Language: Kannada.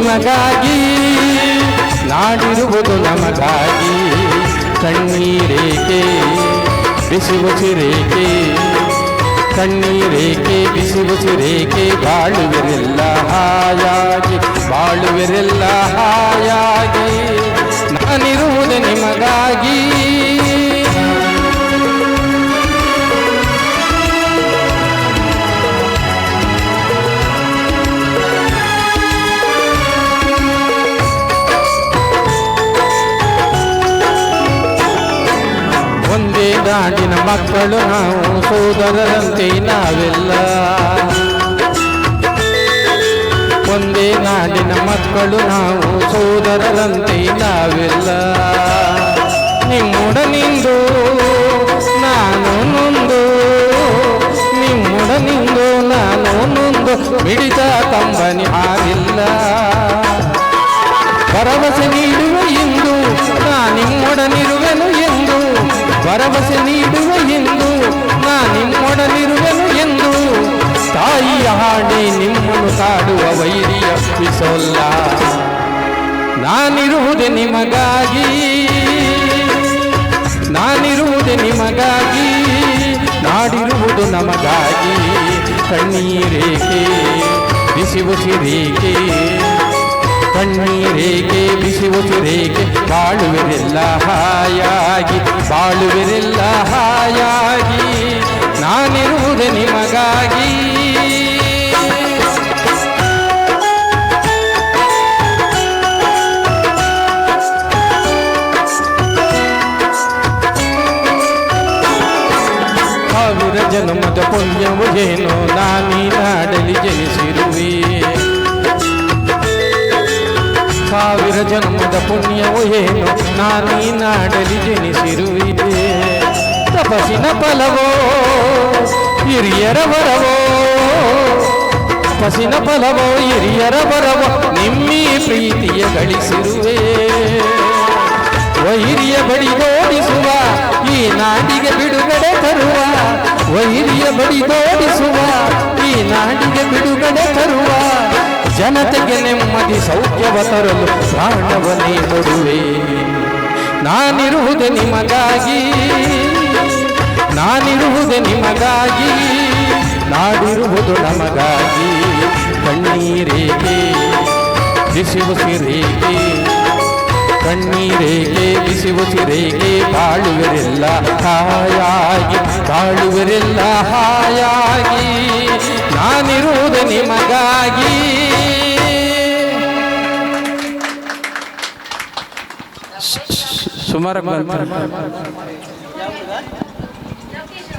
ನಿಮಗಾಗಿ, ನಾಡಿರುವುದು ನಮಗಾಗಿ. ಕಣ್ಣೀರೇಕೆ ಬಿಸಿ ಉಸಿರೇಕೆ, ಕಣ್ಣೀರೇಕೆ ಬಿಸಿ ಉಸಿರೇಕೆ, ಬಾಳುವಿರೆಲ್ಲ ಹಾಯಾಗಿ, ಬಾಳುವಿರೆಲ್ಲ ಹಾಯಾಗಿ. ನಾನಿರುವುದು ನಿಮಗಾಗಿ. ಒಂದೇ ನಾಡಿನ ಮಕ್ಕಳು ನಾವು, ಸೋದರರಂತೆ ನಾವೆಲ್ಲ. ಒಂದೇ ನಾಡಿನ ಮಕ್ಕಳು ನಾವು, ಸೋದರರಂತೆ ನಾವೆಲ್ಲ. ನಿಮ್ಮೊಡನಿಂದು ನಾನು ನೊಂದು, ನಿಮ್ಮೊಡನಿಂದು ನಾನು ನೊಂದು, ಮಿಡಿತ ಕಂಬನಿ ಹಾರಿಲ್ಲ. ಭರವಸೆ ನೀಡುವ ಎಂದು ನಾ ನಿಮ್ಮೊಡನಿರುವೆನು ಎಂದು, ಭರವಸೆ ನೀಡುವ ಎಂದು ನಾ ನಿಮ್ಮೊಡನಿರುವೆನು ಎಂದು. ತಾಯಿಯ ಹಾಡಿ ನಿಮ್ಮನ್ನು ಕಾಡುವ ವೈರಿಯ ಬಿಸೋಲ್ಲ. ನಾನಿರುವುದೇ ನಿಮಗಾಗಿ, ನಾನಿರುವುದೇ ನಿಮಗಾಗಿ, ನಾಡಿರುವುದು ನಮಗಾಗಿ. ಕಣ್ಣೀರೇಕೆ ಬಿಸಿ ಉಸಿರೇಕೆ, ಕಣ್ಣೀರೇಕೆ ಬಿಸಿ ಉಸಿರೇಕೆ, ಬಾಳುವಿರೆಲ್ಲ ಹಾಯಾಗಿ, ಬಾಳುವಿರೆಲ್ಲ ಹಾಯಾಗಿ. ನಾನಿರುವುದೇ ನಿಮಗಾಗಿ. ಸಾವಿರ ಜನ್ಮದ ಪುಣ್ಯವು ಏನೋ ನಾನೀ ನಾಡಲಿ ಜನಿಸಿರುವೆ. ಸಾವಿರ ಜನ್ಮದ ಪುಣ್ಯವು ಏನು ನಾನೀ ನಾಡಲಿ ಜನಿಸಿರುವೆ. ತಪಸ್ಸಿನ ಫಲವೋ ಹಿರಿಯರ ವರವೋ, ತಪಸ್ಸಿನ ಫಲವೋ ಹಿರಿಯರ ವರವೋ, ನಿಮ್ಮೀ ಪ್ರೀತಿಯ ಗಳಿಸಿರುವೆ. ವೈರಿಯ ಬಡಿದೋಡಿಸುವ ಈ ನಾಡಿಗೆ ಬಿಡುಗಡೆ ತರುವ, ವೈರಿಯ ಬಡಿದೋಡಿಸುವ ಈ ನಾಡಿಗೆ ಬಿಡುಗಡೆ ತರುವ. ಜನತೆಗೆ ನೆಮ್ಮದಿ ಸೌಖ್ಯವ ತರಲು ಪ್ರಾಣವನ್ನೇ ಕೊಡುವೆ. ನಾನಿರುವುದೇ ನಿಮಗಾಗಿ, ನಾನಿರುವುದೇ ನಿಮಗಾಗಿ, ನಾಡಿರುವುದು ನಮಗಾಗಿ. ಕಣ್ಣೀರೇಕೆ ಬಿಸಿ ಉಸಿರೇಕೆ, ಕಣ್ಣೀರೇಕೆ ಬಿಸಿ ಉಸಿರೇಕೆ, ಬಾಳುವಿರೆಲ್ಲ ಹಾಯಾಗಿ, ಬಾಳುವಿರೆಲ್ಲ ಹಾಯಾಗಿ. ನಾನಿರುವುದು ನಿಮಗಾಗಿ. ಸುಮಾರು